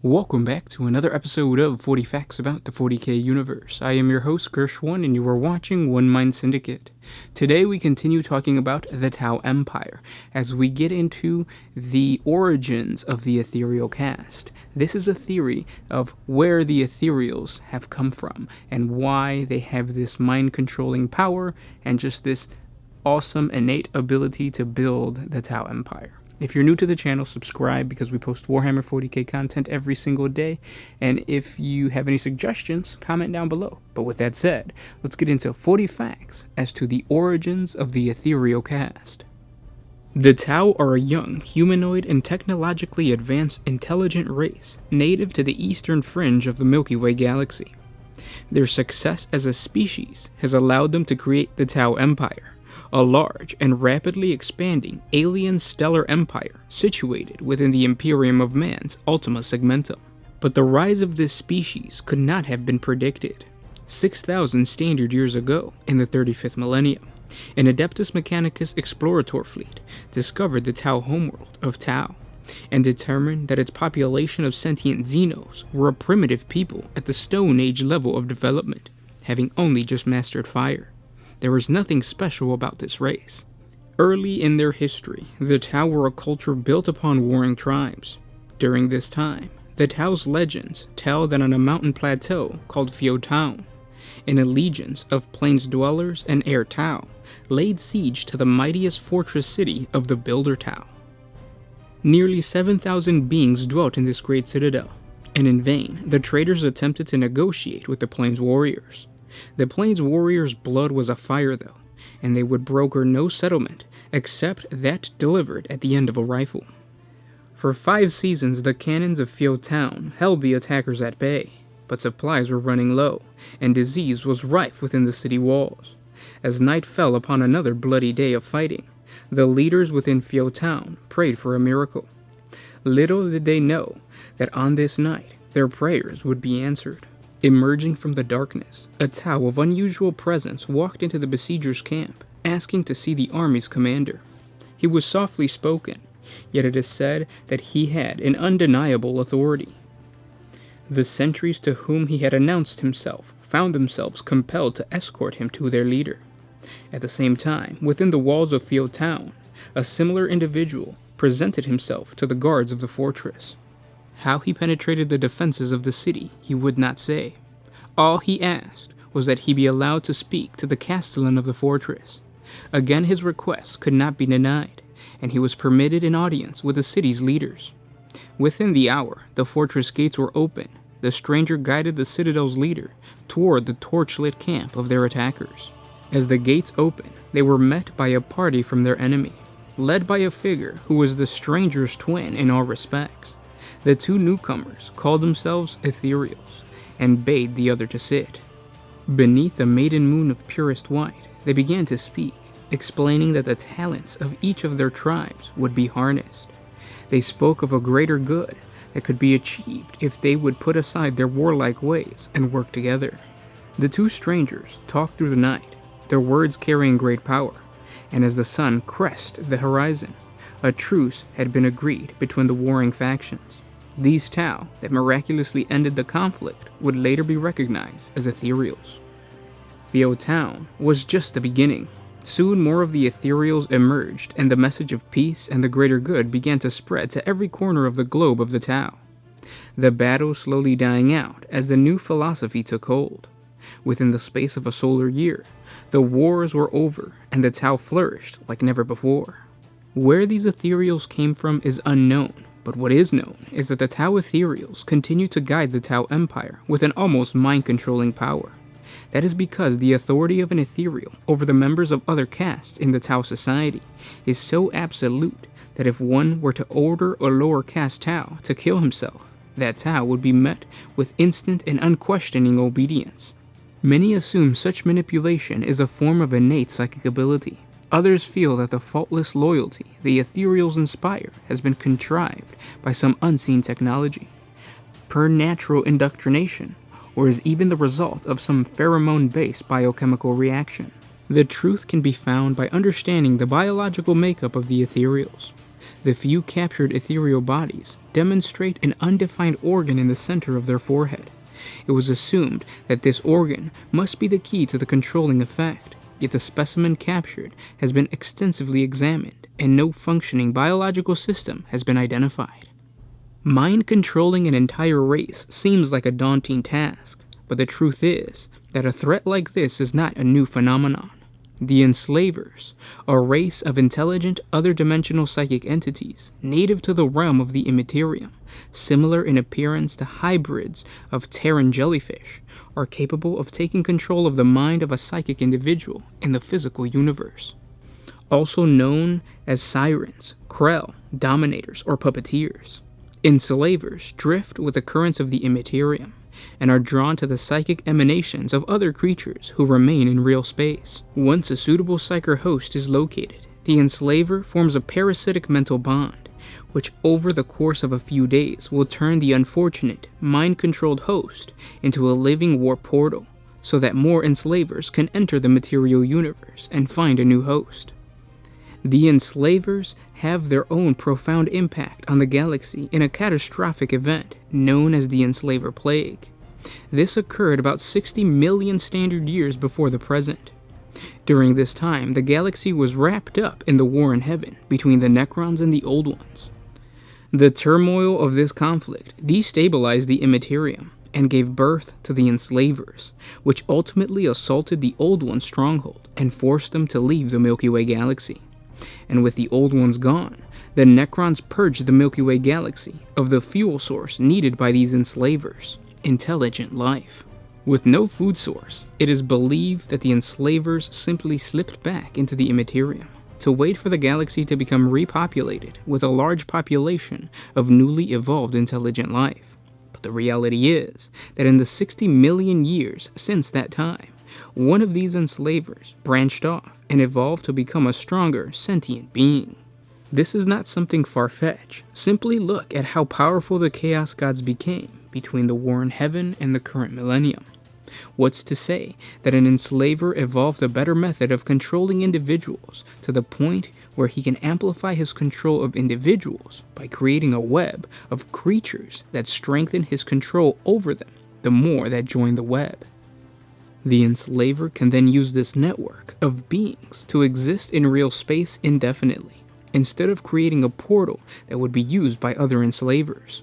Welcome back to another episode of 40 Facts about the 40K universe. I am your host, Gershwin, and you are watching One Mind Syndicate. Today we continue talking about the Tau Empire, as we get into the origins of the ethereal caste. This is a theory of where the Ethereals have come from, and why they have this mind-controlling power, and just this awesome innate ability to build the Tau Empire. If you're new to the channel, subscribe because we post Warhammer 40K content every single day. And if you have any suggestions, comment down below. But with that said, let's get into 40 facts as to the origins of the ethereal caste. The Tau are a young, humanoid, and technologically advanced intelligent race native to the eastern fringe of the Milky Way galaxy. Their success as a species has allowed them to create the Tau Empire, a large and rapidly expanding alien stellar empire situated within the Imperium of Man's Ultima Segmentum. But the rise of this species could not have been predicted. 6,000 standard years ago, in the 35th millennium, an Adeptus Mechanicus explorator fleet discovered the Tau homeworld of Tau, and determined that its population of sentient Xenos were a primitive people at the Stone Age level of development, having only just mastered fire. There was nothing special about this race. Early in their history, the Tau were a culture built upon warring tribes. During this time, the Tau's legends tell that on a mountain plateau called Phio Town, an allegiance of plains dwellers and air Tau laid siege to the mightiest fortress city of the Builder Tau. Nearly 7,000 beings dwelt in this great citadel, and in vain the traders attempted to negotiate with the plains warriors. The Plains Warriors' blood was afire, though, and they would broker no settlement except that delivered at the end of a rifle. For 5 seasons, the cannons of Phio Town held the attackers at bay, but supplies were running low, and disease was rife within the city walls. As night fell upon another bloody day of fighting, the leaders within Phio Town prayed for a miracle. Little did they know that on this night their prayers would be answered. Emerging from the darkness, a Tau of unusual presence walked into the besiegers' camp, asking to see the army's commander. He was softly spoken, yet it is said that he had an undeniable authority. The sentries to whom he had announced himself found themselves compelled to escort him to their leader. At the same time, within the walls of Phio Town, a similar individual presented himself to the guards of the fortress. How he penetrated the defenses of the city, he would not say. All he asked was that he be allowed to speak to the castellan of the fortress. Again, his request could not be denied, and he was permitted an audience with the city's leaders. Within the hour, the fortress gates were open. The stranger guided the citadel's leader toward the torch-lit camp of their attackers. As the gates opened, they were met by a party from their enemy, led by a figure who was the stranger's twin in all respects. The 2 newcomers called themselves Ethereals, and bade the other to sit. Beneath a maiden moon of purest white, they began to speak, explaining that the talents of each of their tribes would be harnessed. They spoke of a greater good that could be achieved if they would put aside their warlike ways and work together. The 2 strangers talked through the night, their words carrying great power, and as the sun crested the horizon, a truce had been agreed between the warring factions. These Tau that miraculously ended the conflict would later be recognized as Ethereals. Phio Town was just the beginning. Soon more of the Ethereals emerged, and the message of peace and the greater good began to spread to every corner of the globe of the Tau. The battle slowly dying out as the new philosophy took hold. Within the space of a solar year, the wars were over, and the Tau flourished like never before. Where these Ethereals came from is unknown, but what is known is that the Tau Ethereals continue to guide the Tau Empire with an almost mind-controlling power. That is because the authority of an Ethereal over the members of other castes in the Tau society is so absolute that if one were to order a lower caste Tau to kill himself, that Tau would be met with instant and unquestioning obedience. Many assume such manipulation is a form of innate psychic ability. Others feel that the faultless loyalty the Ethereals inspire has been contrived by some unseen technology, per-natural indoctrination, or is even the result of some pheromone-based biochemical reaction. The truth can be found by understanding the biological makeup of the Ethereals. The few captured ethereal bodies demonstrate an undefined organ in the center of their forehead. It was assumed that this organ must be the key to the controlling effect, yet the specimen captured has been extensively examined and no functioning biological system has been identified. Mind-controlling an entire race seems like a daunting task, but the truth is that a threat like this is not a new phenomenon. The Enslavers, a race of intelligent other-dimensional psychic entities native to the realm of the Immaterium, similar in appearance to hybrids of Terran jellyfish, are capable of taking control of the mind of a psychic individual in the physical universe. Also known as sirens, Krell, dominators, or puppeteers, Enslavers drift with the currents of the Immaterium and are drawn to the psychic emanations of other creatures who remain in real space. Once a suitable psyker host is located, the enslaver forms a parasitic mental bond, which over the course of a few days will turn the unfortunate, mind-controlled host into a living warp portal, so that more enslavers can enter the material universe and find a new host. The enslavers have their own profound impact on the galaxy in a catastrophic event known as the Enslaver Plague. This occurred about 60 million standard years before the present. During this time, the galaxy was wrapped up in the war in heaven between the Necrons and the Old Ones. The turmoil of this conflict destabilized the Immaterium and gave birth to the Enslavers, which ultimately assaulted the Old Ones' stronghold and forced them to leave the Milky Way galaxy. And with the Old Ones gone, the Necrons purged the Milky Way galaxy of the fuel source needed by these enslavers, intelligent life. With no food source, it is believed that the enslavers simply slipped back into the Immaterium to wait for the galaxy to become repopulated with a large population of newly evolved intelligent life. But the reality is that in the 60 million years since that time, one of these enslavers branched off and evolved to become a stronger, sentient being. This is not something far-fetched. Simply look at how powerful the Chaos Gods became between the war in heaven and the current millennium. What's to say that an enslaver evolved a better method of controlling individuals to the point where he can amplify his control of individuals by creating a web of creatures that strengthen his control over them the more that join the web? The enslaver can then use this network of beings to exist in real space indefinitely, instead of creating a portal that would be used by other enslavers.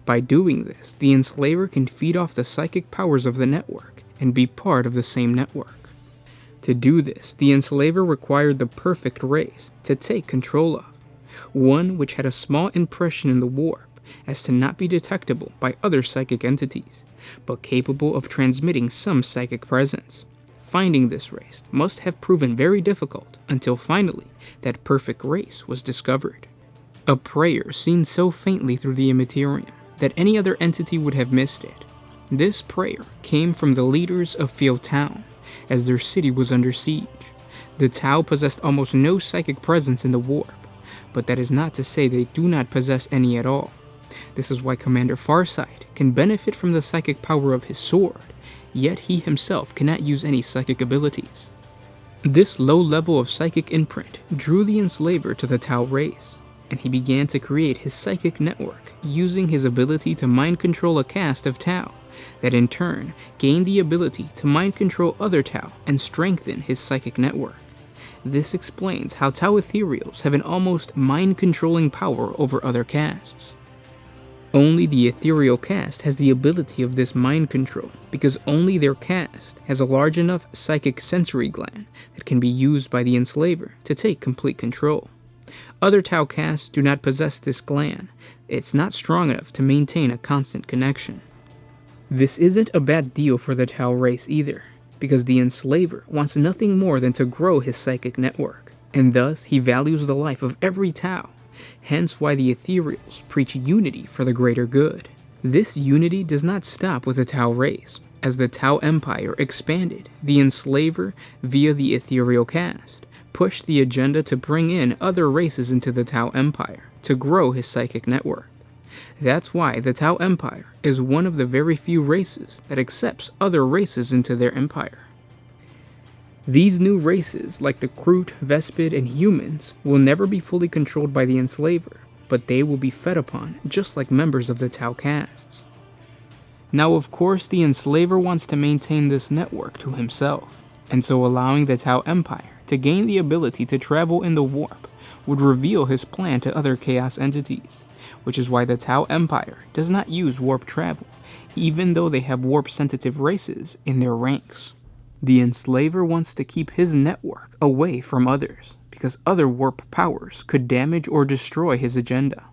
By doing this, the enslaver can feed off the psychic powers of the network and be part of the same network. To do this, the enslaver required the perfect race to take control of, one which had a small impression in the warp as to not be detectable by other psychic entities, but capable of transmitting some psychic presence. Finding this race must have proven very difficult until finally that perfect race was discovered. A prayer seen so faintly through the Immaterium that any other entity would have missed it. This prayer came from the leaders of Field Town, as their city was under siege. The Tau possessed almost no psychic presence in the warp, but that is not to say they do not possess any at all. This is why Commander Farsight can benefit from the psychic power of his sword, yet he himself cannot use any psychic abilities. This low level of psychic imprint drew the enslaver to the Tau race, and he began to create his psychic network using his ability to mind control a caste of Tau, that in turn gained the ability to mind control other Tau and strengthen his psychic network. This explains how Tau Ethereals have an almost mind-controlling power over other castes. Only the Ethereal caste has the ability of this mind control, because only their caste has a large enough psychic sensory gland that can be used by the enslaver to take complete control. Other Tau castes do not possess this gland. It's not strong enough to maintain a constant connection. This isn't a bad deal for the Tau race either, because the enslaver wants nothing more than to grow his psychic network, and thus he values the life of every Tau. Hence why the Ethereals preach unity for the greater good. This unity does not stop with the Tau race. As the Tau Empire expanded, the enslaver, via the Ethereal caste, pushed the agenda to bring in other races into the Tau Empire to grow his psychic network. That's why the Tau Empire is one of the very few races that accepts other races into their empire. These new races, like the Kroot, Vespid, and humans, will never be fully controlled by the enslaver, but they will be fed upon, just like members of the Tau castes. Now, of course, the enslaver wants to maintain this network to himself, and so allowing the Tau Empire to gain the ability to travel in the warp would reveal his plan to other chaos entities, which is why the Tau Empire does not use warp travel, even though they have warp-sensitive races in their ranks. The enslaver wants to keep his network away from others, because other warp powers could damage or destroy his agenda.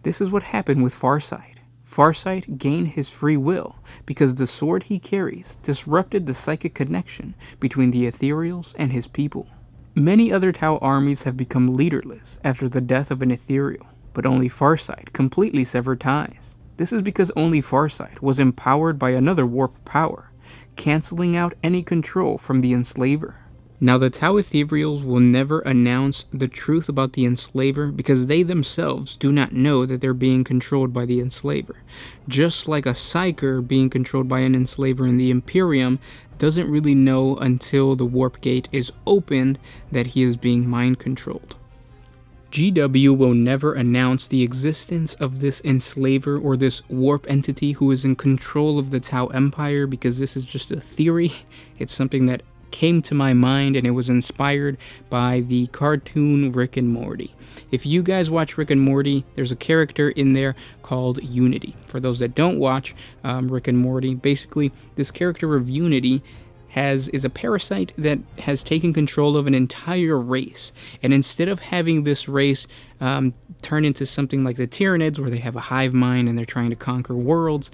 This is what happened with Farsight. Farsight gained his free will because the sword he carries disrupted the psychic connection between the Ethereals and his people. Many other Tau armies have become leaderless after the death of an Ethereal, but only Farsight completely severed ties. This is because only Farsight was empowered by another warp power, canceling out any control from the enslaver. Now, the Tau Ethereals will never announce the truth about the enslaver because they themselves do not know that they're being controlled by the enslaver. Just like a psyker being controlled by an enslaver in the Imperium doesn't really know until the warp gate is opened that he is being mind controlled. GW will never announce the existence of this enslaver or this warp entity who is in control of the Tau Empire because this is just a theory. It's something that came to my mind, and it was inspired by the cartoon Rick and Morty. If you guys watch Rick and Morty, there's a character in there called Unity. For those that don't watch Rick and Morty, basically this character of Unity is a parasite that has taken control of an entire race, and instead of having this race turn into something like the Tyranids where they have a hive mind and they're trying to conquer worlds,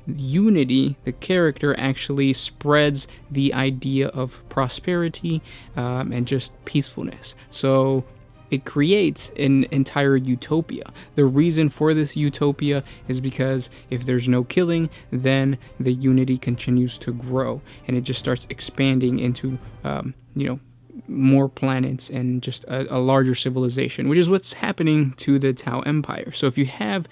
Unity, the character, actually spreads the idea of prosperity and just peacefulness. So it creates an entire utopia. The reason for this utopia is because if there's no killing, then the Unity continues to grow, and it just starts expanding into, more planets and just a larger civilization, which is what's happening to the Tau Empire. So if you have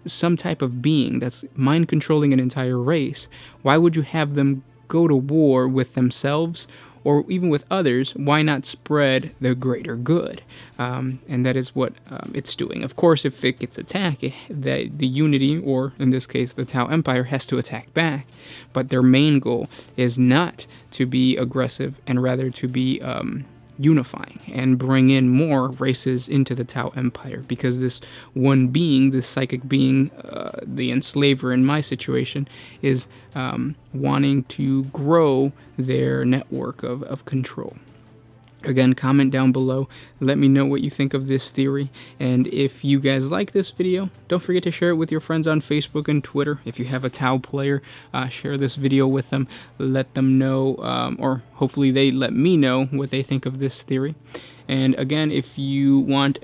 some type of being that's mind controlling an entire race, why would you have them go to war with themselves or even with others? Why not spread the greater good? And that is what it's doing. Of course, if it gets attacked, the Unity, or in this case the Tau Empire, has to attack back. But their main goal is not to be aggressive, and rather to be unifying and bring in more races into the Tau Empire, because this one being, this psychic being, the enslaver in my situation, is wanting to grow their network of control. Again, comment down below, let me know what you think of this theory, and if you guys like this video, don't forget to share it with your friends on Facebook and Twitter. If you have a Tau player, share this video with them, let them know, or hopefully they let me know what they think of this theory. And again, if you want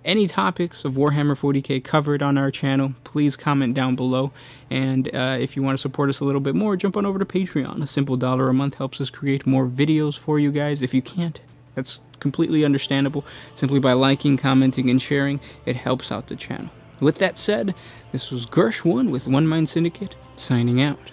any topics of Warhammer 40K covered on our channel, please comment down below. And if you want to support us a little bit more, jump on over to Patreon. A simple $1 a month helps us create more videos for you guys. If you can't, that's completely understandable. Simply by liking, commenting, and sharing, it helps out the channel. With that said, this was Gersh1 with One Mind Syndicate, signing out.